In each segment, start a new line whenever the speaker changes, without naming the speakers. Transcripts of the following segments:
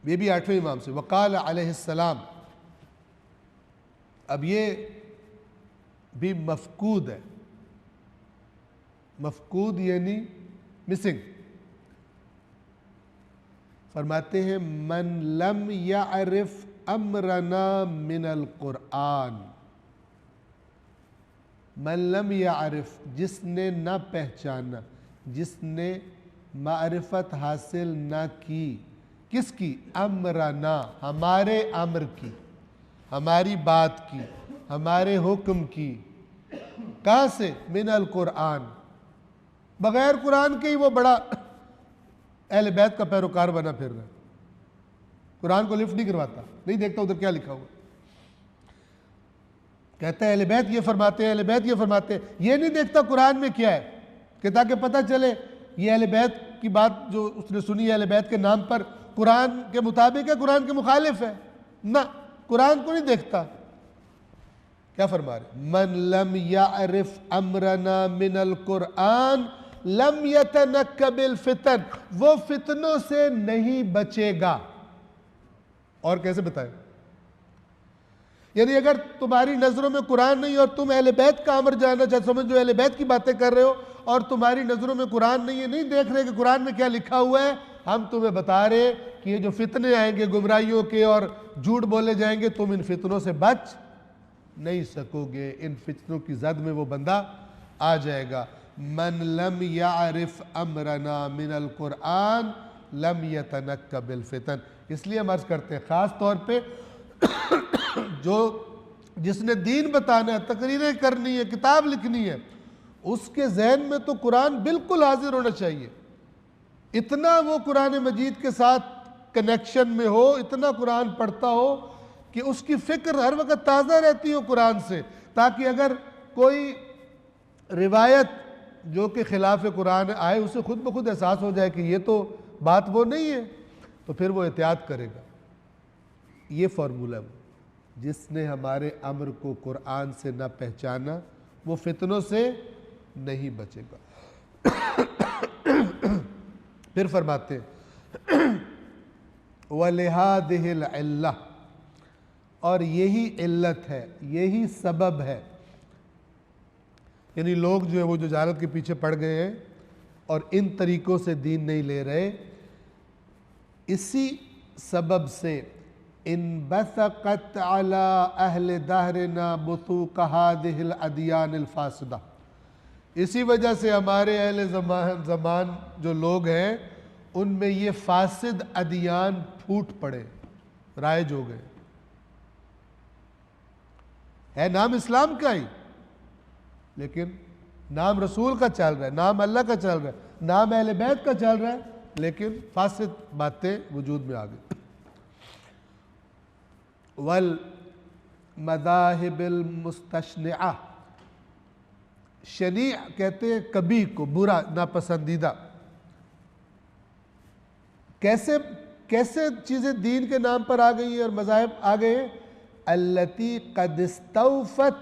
یہ بھی 8ویں امام سے، وقال علیہ السلام. اب یہ بھی مفقود ہے. مفقود یعنی مسنگ. فرماتے ہیں من لم یعرف امرنا من القرآن. من لم یعرف، جس نے نہ پہچانا، جس نے معرفت حاصل نہ کی. کس کی؟ امرنا، ہمارے امر کی، ہماری بات کی، ہمارے حکم کی. کہاں سے؟ من القرآن. بغیر قرآن کے ہی وہ بڑا اہل بیت کا پیروکار بنا پھر رہا ہے. قرآن کو لفٹ نہیں کرواتا، نہیں دیکھتا ادھر کیا لکھا ہوا. کہتا ہے اہل بیت یہ فرماتے ہیں، اہل بیت یہ فرماتے ہیں. یہ نہیں دیکھتا قرآن میں کیا ہے، کہ تاکہ پتہ چلے یہ اہل بیت کی بات جو اس نے سنی ہے اہل بیت کے نام پر قرآن کے مطابق ہے، قرآن کے مخالف ہے. نہ، قرآن کو نہیں دیکھتا. کیا فرما رہے؟ من لم یعرف امرنا من القرآن لم یتنکب الفتن. وہ فتنوں سے نہیں بچے گا. اور کیسے بتائیں؟ یعنی اگر تمہاری نظروں میں قرآن نہیں اور تم اہل بیت کا امر جاننا چاہتے، سمجھو اہل بیت کی باتیں کر رہے ہو اور تمہاری نظروں میں قرآن نہیں ہے، نہیں دیکھ رہے کہ قرآن میں کیا لکھا ہوا ہے، ہم تمہیں بتا رہے کہ یہ جو فتنے آئیں گے گمراہیوں کے اور جھوٹ بولے جائیں گے، تم ان فتنوں سے بچ نہیں سکو گے. ان فتنوں کی زد میں وہ بندہ آ جائے گا. من لم یعرف امرنا من القرآن لم یتنکب الفتن. اس لیے ہم عرض کرتے ہیں خاص طور پہ جس نے دین بتانا ہے، تقریریں کرنی ہے، کتاب لکھنی ہے، اس کے ذہن میں تو قرآن بالکل حاضر ہونا چاہیے. اتنا وہ قرآن مجید کے ساتھ کنیکشن میں ہو، اتنا قرآن پڑھتا ہو کہ اس کی فکر ہر وقت تازہ رہتی ہو قرآن سے، تاکہ اگر کوئی روایت جو کہ خلاف قرآن آئے اسے خود بخود احساس ہو جائے کہ یہ تو بات وہ نہیں ہے، تو پھر وہ احتیاط کرے گا. یہ فارمولہ ہے. جس نے ہمارے امر کو قرآن سے نہ پہچانا وہ فتنوں سے نہیں بچے گا. پھر فرماتے ہیں وَلِهَذِهِ الْعِلَّةِ، اور یہی علت ہے، یہی سبب ہے. یعنی لوگ جو ہے وہ جو جہالت کے پیچھے پڑ گئے ہیں اور ان طریقوں سے دین نہیں لے رہے، اسی سبب سے انبثقت علی اہل دہرنا بثوق هذه الادیان الفاسدہ. اسی وجہ سے ہمارے اہل زمان جو لوگ ہیں ان میں یہ فاسد ادیان پھوٹ پڑے، رائج ہو گئے. ہے نام اسلام کا ہی، لیکن نام رسول کا چل رہا ہے، نام اللہ کا چل رہا ہے، نام اہل بیت کا چل رہا ہے، لیکن فاسد باتیں وجود میں آ گئی. والمذاہب المستشنعہ، شنیع کہتے ہیں کبھی کو، برا، ناپسندیدہ. کیسے چیزیں دین کے نام پر آ گئی ہیں اور مذاہب آ گئے ہیں؟ التی قد استوفت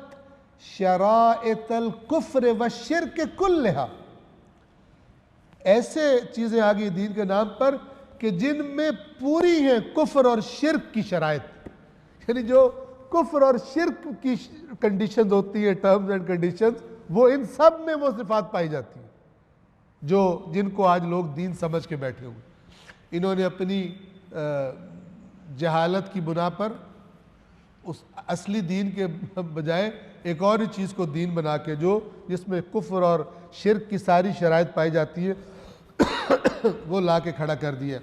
شرائط الکفر والشرک کلہا. ایسے چیزیں آ گئی دین کے نام پر کہ جن میں پوری ہیں کفر اور شرک کی شرائط. یعنی جو کفر اور شرک کی کنڈیشنز ہوتی ہیں، ٹرمز اینڈ کنڈیشنز، وہ ان سب میں وہ صفات پائی جاتی ہیں جن کو آج لوگ دین سمجھ کے بیٹھے ہوئے. انہوں نے اپنی جہالت کی بنا پر اس اصلی دین کے بجائے ایک اور ہی چیز کو دین بنا کے جس میں کفر اور شرک کی ساری شرائط پائی جاتی ہے وہ لا کے کھڑا کر دیا.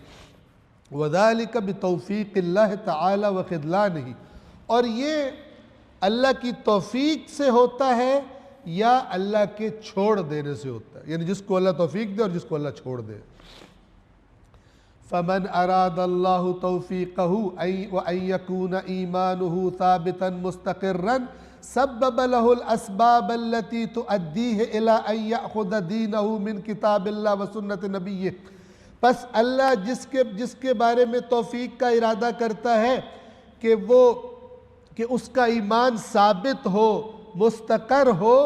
وَذَلِكَ بِتَوْفِيقِ اللَّهِ تَعَالَى وَخِذْلَانِهِ، اور یہ اللہ کی توفیق سے ہوتا ہے یا اللہ کے چھوڑ دینے سے ہوتا ہے، یعنی جس کو اللہ توفیق دے اور جس کو اللہ چھوڑ دے. فَمَنْ أَرَادَ اللَّهُ تَوْفِيقَهُ وَأَنْ يَكُونَ إِيمَانُهُ ثَابِتًا مُسْتَقِرًّا سَبَّبَ لَهُ الْأَسْبَابَ الَّتِي تُؤَدِّيهِ إِلَىٰ أَنْ يَأْخُذَ دِينَهُ مِنْ كِتَابِ اللَّهِ وَسُنَّةِ نَبِيِّهِ. پس اللہ جس کے بارے میں توفیق کا ارادہ کرتا ہے کہ اس کا ایمان ثابت ہو، مستقر ہو،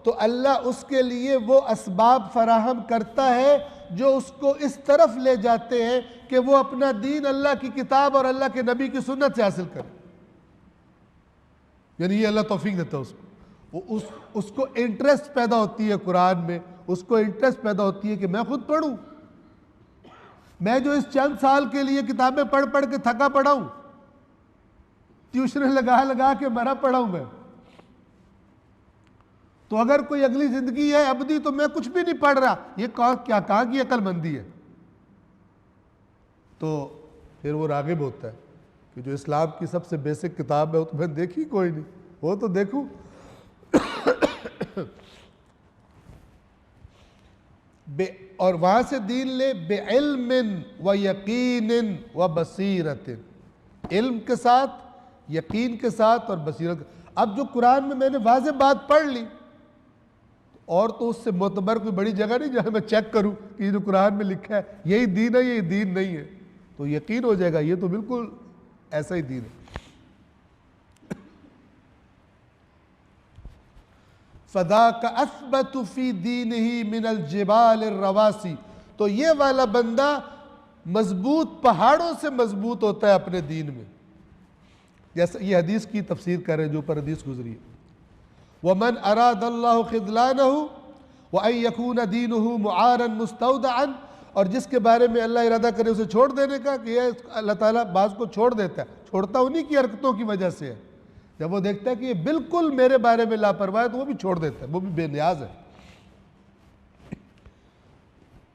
تو اللہ اس کے لیے وہ اسباب فراہم کرتا ہے جو اس کو اس طرف لے جاتے ہیں کہ وہ اپنا دین اللہ کی کتاب اور اللہ کے نبی کی سنت سے حاصل کرے. یعنی یہ اللہ توفیق دیتا ہے اس کو. اس کو انٹرسٹ پیدا ہوتی ہے قرآن میں, اس کو انٹرسٹ پیدا ہوتی ہے کہ میں خود پڑھوں. میں جو اس چند سال کے لیے کتابیں پڑھ کے تھکا پڑا ہوں, ٹیوشن لگا کے مرا پڑا ہوں میں, تو اگر کوئی اگلی زندگی ہے ابدی تو میں کچھ بھی نہیں پڑھ رہا, یہ کہاں کی عقل مندی ہے. تو پھر وہ راغب ہوتا ہے کہ جو اسلام کی سب سے بیسک کتاب ہے وہ تو میں دیکھی کوئی نہیں, وہ تو دیکھوں. اور وہاں سے دین لے بعلم و یقین و بصیرت, علم کے ساتھ, یقین کے ساتھ اور بصیرت. اب جو قرآن میں نے واضح بات پڑھ لی, اور تو اس سے معتبر کوئی بڑی جگہ نہیں جہاں میں چیک کروں کہ یہ جو قرآن میں لکھا ہے یہی دین ہے, یہ دین نہیں ہے, تو یقین ہو جائے گا یہ تو بالکل ایسا ہی دین ہے. فَذَاكَ أَثْبَتُ فِي دِينِهِ مِنَ الْجِبَالِ الرَّوَاسِي, تو یہ والا بندہ مضبوط پہاڑوں سے مضبوط ہوتا ہے اپنے دین میں. جیسا یہ حدیث کی تفسیر کر رہے ہیں جو پر حدیث گزری ہے. وَمَنْ أَرَادَ اللَّهُ خِذْلَانَهُ وَأَنْ يَكُونَ دِينُهُ مُعَارًا مُسْتَوْدَعًا, اور جس کے بارے میں اللہ ارادہ کرے اسے چھوڑ دینے کا, کہ یہ اللہ تعالیٰ بعض کو چھوڑ دیتا ہے, چھوڑتا انہی کی حرکتوں کی وجہ سے ہے. جب وہ دیکھتا ہے کہ یہ بالکل میرے بارے میں لاپرواہ ہے تو وہ بھی چھوڑ دیتا ہے, وہ بھی بے نیاز ہے.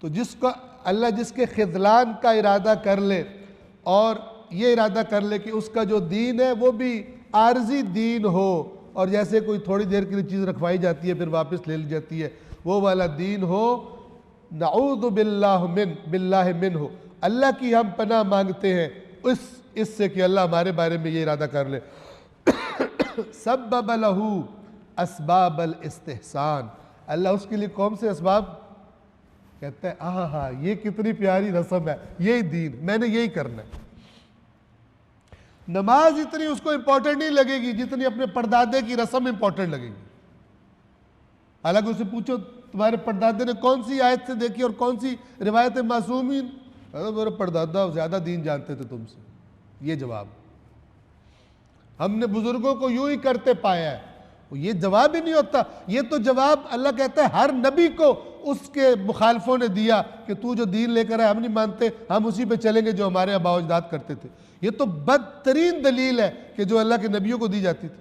تو جس کا اللہ جس کے خذلان کا ارادہ کر لے اور یہ ارادہ کر لے کہ اس کا جو دین ہے وہ بھی عارضی دین ہو, اور جیسے کوئی تھوڑی دیر کے لیے چیز رکھوائی جاتی ہے پھر واپس لے لی جاتی ہے, وہ والا دین ہو, نعوذ باللہ من ہو. اللہ کی ہم پناہ مانگتے ہیں اس سے کہ اللہ ہمارے بارے میں یہ ارادہ کر لے. سبب لہو اسباب الاستحسان, اللہ اس کے لیے کون سے اسباب کہتا ہے, ہاں یہ کتنی پیاری رسم ہے, یہی دین, میں نے یہی کرنا ہے. نماز اتنی اس کو امپورٹنٹ نہیں لگے گی جتنی اپنے پردادے کی رسم امپورٹنٹ لگے گی. حالانکہ اسے پوچھو تمہارے پردادے نے کون سی آیت سے دیکھی اور کون سی روایت معصومین, میرے پردادا زیادہ دین جانتے تھے تم سے, یہ جواب. ہم نے بزرگوں کو یوں ہی کرتے پایا ہے, یہ جواب ہی نہیں ہوتا. یہ تو جواب اللہ کہتا ہے ہر نبی کو اس کے مخالفوں نے دیا کہ تو جو دین لے کر آئے ہم نہیں مانتے, ہم اسی پہ چلیں گے جو ہمارے آباء و اجداد کرتے تھے. یہ تو بدترین دلیل ہے کہ جو اللہ کے نبیوں کو دی جاتی تھی.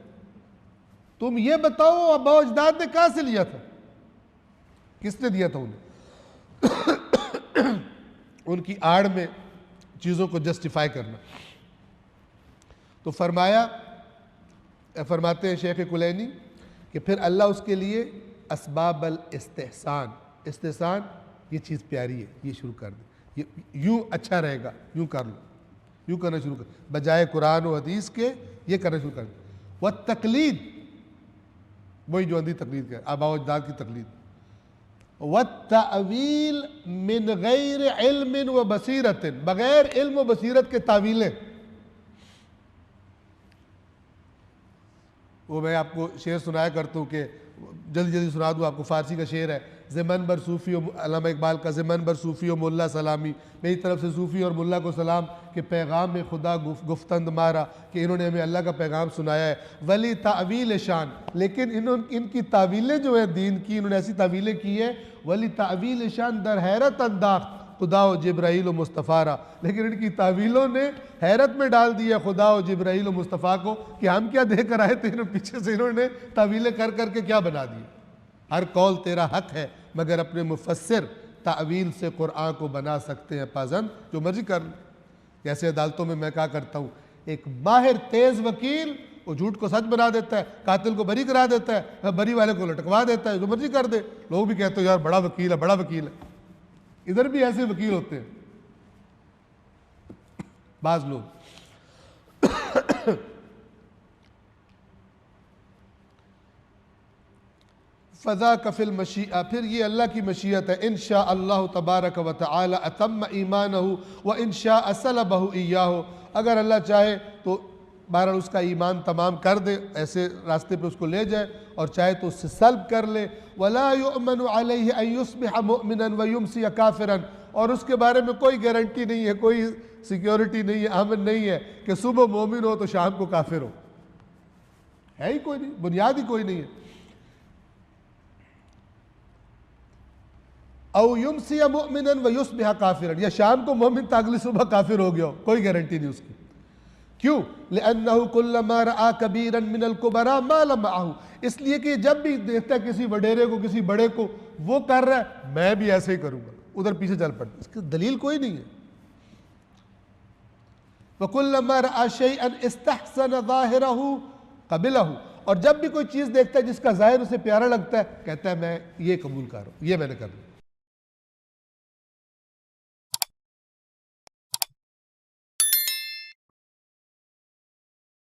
تم یہ بتاؤ آباء و اجداد نے کہاں سے لیا تھا, کس نے دیا تھا انہیں؟ ان کی آڑ میں چیزوں کو جسٹیفائی کرنا. تو فرماتے ہیں شیخ کلینی کہ پھر اللہ اس کے لیے اسباب الاستحسان, استحسان یہ چیز پیاری ہے, یہ شروع کر دیں, یوں اچھا رہے گا, یوں کر لو, یوں کرنا شروع کر, بجائے قرآن و حدیث کے یہ کرنا شروع کر دیں. والتقلید, وہی جو اندھی تقلید ہے, آباء و اجداد کی تقلید. والتأویل من غیر علم و بصیرت, بغیر علم و بصیرت کے تعویلیں. وہ میں آپ کو شعر سنایا کرتا ہوں کہ جلدی سنا دوں آپ کو. فارسی کا شعر ہے, زمن بر صوفی و علامہ اقبال کا, زمن بر صوفی و ملا سلامی, میری طرف سے صوفی اور ملا کو سلام کہ پیغام خدا گفتند مارا, کہ انہوں نے ہمیں اللہ کا پیغام سنایا ہے. ولی تعویل شان, لیکن ان کی تعویلیں جو ہیں دین کی, انہوں نے ایسی تعویلیں کی ہیں. ولی تعویل شان در حیرت انداخت خدا و جبرائیل و مصطفیٰ را, لیکن ان کی تعویلوں نے حیرت میں ڈال دیا خدا و جبرائیل و مصطفیٰ کو کہ ہم کیا دے کر آئے تھے, پیچھے سے انہوں نے تعویلیں کر کے کیا بنا دی. ہر قول تیرا حق ہے مگر اپنے مفسر تعویل سے قرآن کو بنا سکتے ہیں پازند, جو مرضی کر لیں. جیسے عدالتوں میں کہا کرتا ہوں, ایک ماہر تیز وکیل وہ جھوٹ کو سچ بنا دیتا ہے, قاتل کو بری کرا دیتا ہے, بری والے کو لٹکوا دیتا ہے, جو مرضی کر دے. لوگ بھی کہتے ہیں یار بڑا وکیل ہے, بڑا وکیل ہے. ادھر بھی ایسے وکیل ہوتے ہیں بعض لوگ. فضا کفل مشیعہ, پھر یہ اللہ کی مشیت ہے. انشاء اللہ تبارک و تعالی اتم ایمانہ و انشاء سلبہ ایاہ, اگر اللہ چاہے تو بہرحال اس کا ایمان تمام کر دے، ایسے راستے پہ اس کو لے جائے، اور چاہے تو اس سے سلب کر لے۔ وَلَا يُؤْمَنُ عَلَيْهِ أَن يُصْبِحَ مُؤْمِنًا وَيُمْسِيَ كَافِرًا، اور اس کے بارے میں کوئی گارنٹی نہیں ہے، کوئی سیکیورٹی نہیں ہے، امن نہیں ہے کہ صبح مومن ہو تو شام کو کافر ہو، ہے ہی کوئی نہیں، بنیاد ہی کوئی نہیں ہے۔ او یمسی مؤمنا ویصبح کافرا، یا شام کو مومن تھا اگلی صبح کافر ہو گیا ہو، کوئی گارنٹی نہیں اس کی۔ کیوں؟ لأنه كلما رأى كبيرا من الكبراء مال معه، اس لیے کہ جب بھی دیکھتا ہے کسی وڈیرے کو، کسی بڑے کو وہ کر رہا ہے، میں بھی ایسے ہی کروں گا، ادھر پیچھے چل پڑتا، اس کی دلیل کوئی نہیں ہے۔ وَكُلَّمَا رَأَى شَيْئًا اسْتَحْسَنَ ظَاهِرَهُ قَبِلَهُ، اور جب بھی کوئی چیز دیکھتا ہے جس کا ظاہر اسے پیارا لگتا ہے، کہتا ہے میں یہ قبول کر رہا ہوں، یہ میں نے کر لیا۔